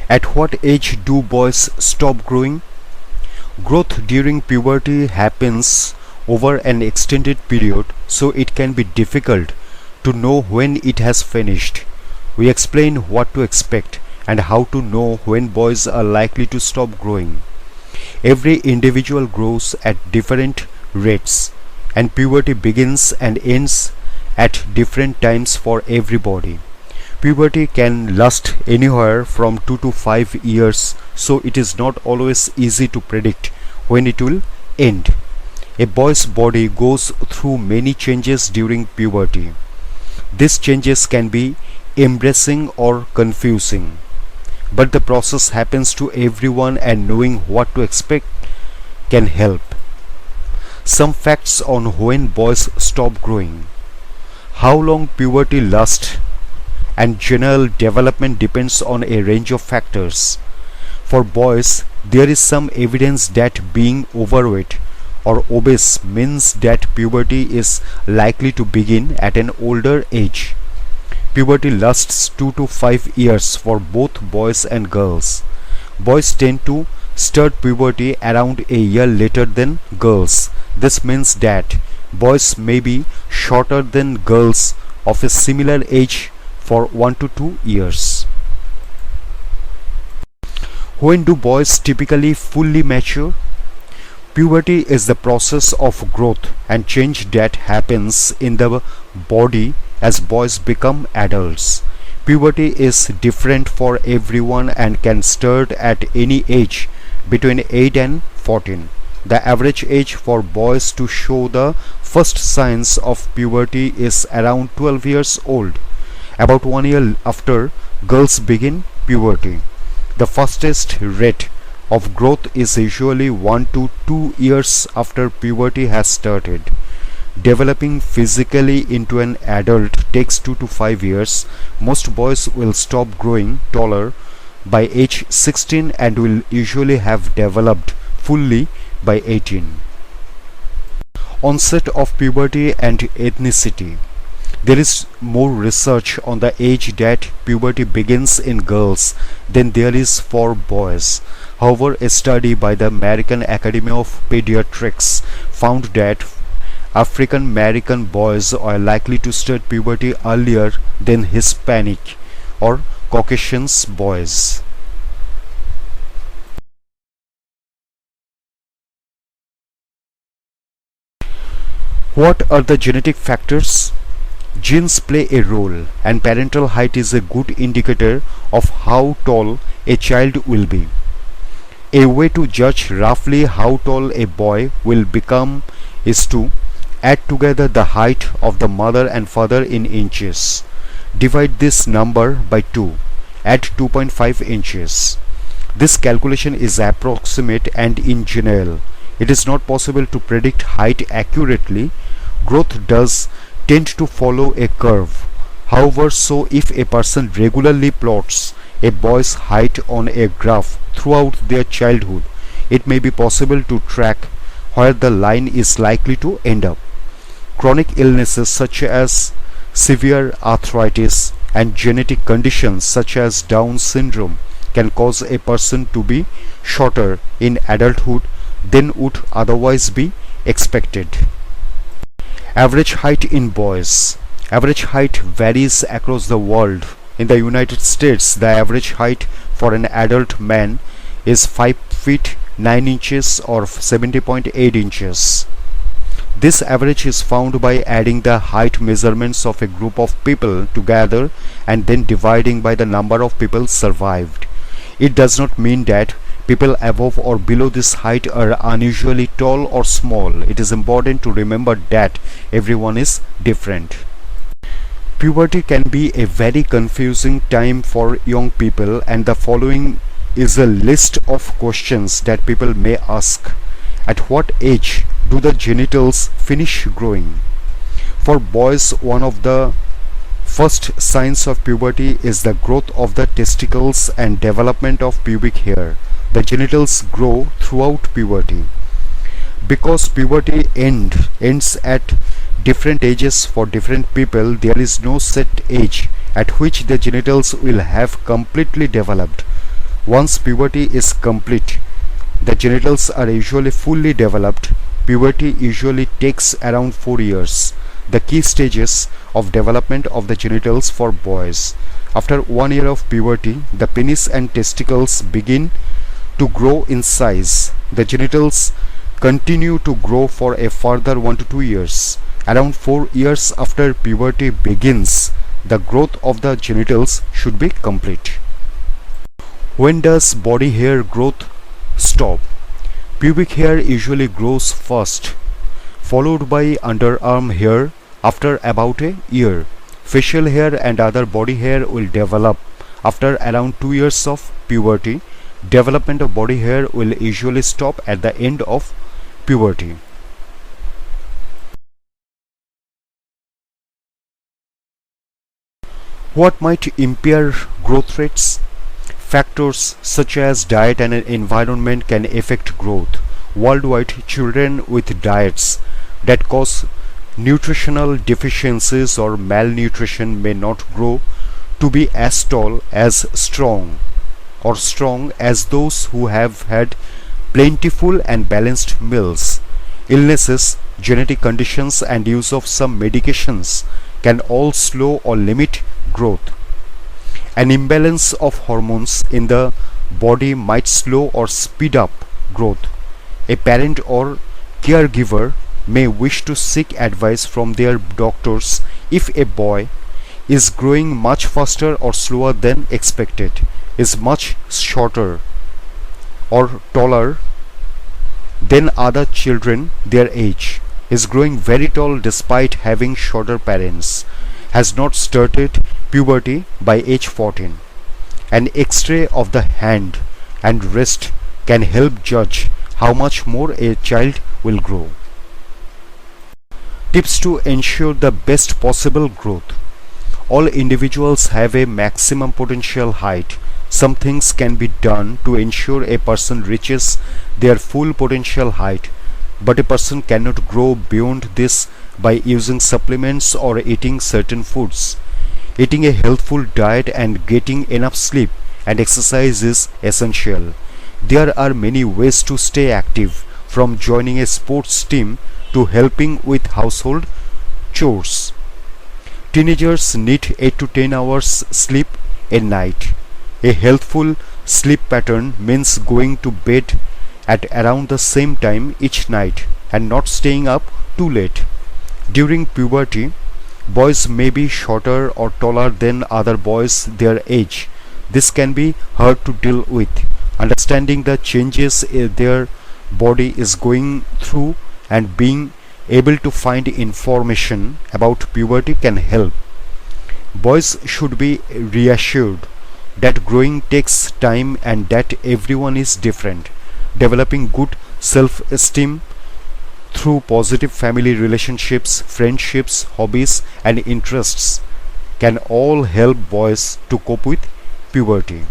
At what age do boys stop growing? Growth during puberty happens over an extended period, so it can be difficult to know when it has finished. We explain what to expect and how to know when boys are likely to stop growing. Every individual grows at different rates, and puberty begins and ends at different times for everybody. Puberty can last anywhere from 2 to 5 years, so it is not always easy to predict when it will end. A boy's body goes through many changes during puberty. These changes can be embarrassing or confusing, but the process happens to everyone, and knowing what to expect can help. Some facts on when boys stop growing. How long puberty lasts and general development depends on a range of factors. For boys, there is some evidence that being overweight or obese means that puberty is likely to begin at an older age. Puberty lasts 2 to 5 years for both boys and girls. Boys tend to start puberty around a year later than girls. This means that boys may be shorter than girls of a similar age for 1 to 2 years. When do boys typically fully mature? Puberty is the process of growth and change that happens in the body as boys become adults. Puberty is different for everyone and can start at any age between 8 and 14. The average age for boys to show the first signs of puberty is around 12 years old. About 1 year after, girls begin puberty. The fastest rate of growth is usually 1 to 2 years after puberty has started. Developing physically into an adult takes 2 to 5 years. Most boys will stop growing taller by age 16 and will usually have developed fully by 18. Onset of puberty and ethnicity. There is more research on the age that puberty begins in girls than there is for boys. However, a study by the American Academy of Pediatrics found that African American boys are likely to start puberty earlier than Hispanic or Caucasian boys. What are the genetic factors? Genes play a role, and parental height is a good indicator of how tall a child will be. A way to judge roughly how tall a boy will become is to add together the height of the mother and father in inches. Divide this number by 2. Add 2.5 inches. This calculation is approximate and in general. It is not possible to predict height accurately. Growth does tend to follow a curve. However, so if a person regularly plots a boy's height on a graph throughout their childhood, it may be possible to track where the line is likely to end up. Chronic illnesses such as severe arthritis and genetic conditions such as Down syndrome can cause a person to be shorter in adulthood than would otherwise be expected. Average height in boys. Average height varies across the world. In the United States, the average height for an adult man is 5 feet 9 inches or 70.8 inches. This average is found by adding the height measurements of a group of people together and then dividing by the number of people survived. It does not mean that people above or below this height are unusually tall or small. It is important to remember that everyone is different. Puberty can be a very confusing time for young people, and the following is a list of questions that people may ask. At what age do the genitals finish growing? For boys, one of the first signs of puberty is the growth of the testicles and development of pubic hair. The genitals grow throughout puberty. Because puberty ends at different ages for different people, there is no set age at which the genitals will have completely developed. Once puberty is complete, the genitals are usually fully developed. Puberty usually takes around 4 years. The key stages of development of the genitals for boys. After 1 year of puberty, the penis and testicles begin to grow in size. The genitals continue to grow for a further 1 to 2 years. Around 4 years after puberty begins, the growth of the genitals should be complete. When does body hair growth stop? Pubic hair usually grows first, followed by underarm hair after about a year. Facial hair and other body hair will develop after around 2 years of puberty. Development of body hair will usually stop at the end of puberty. What might impair growth rates? Factors such as diet and environment can affect growth. Worldwide, children with diets that cause nutritional deficiencies or malnutrition may not grow to be as tall as strong as those who have had plentiful and balanced meals. Illnesses, genetic conditions, and use of some medications can all slow or limit growth. An imbalance of hormones in the body might slow or speed up growth. A parent or caregiver may wish to seek advice from their doctors if a boy is growing much faster or slower than expected, is much shorter or taller than other children their age, is growing very tall despite having shorter parents, has not started puberty by age 14. An X-ray of the hand and wrist can help judge how much more a child will grow. Tips to ensure the best possible growth. All individuals have a maximum potential height. Some things can be done to ensure a person reaches their full potential height, but a person cannot grow beyond this by using supplements or eating certain foods. Eating a healthful diet and getting enough sleep and exercise is essential. There are many ways to stay active, from joining a sports team to helping with household chores. Teenagers need 8 to 10 hours sleep a night. A healthful sleep pattern means going to bed at around the same time each night and not staying up too late. During puberty, boys may be shorter or taller than other boys their age. This can be hard to deal with. Understanding the changes their body is going through and being able to find information about puberty can help. Boys should be reassured that growing takes time and that everyone is different. Developing good self-esteem through positive family relationships, friendships, hobbies, and interests can all help boys to cope with puberty.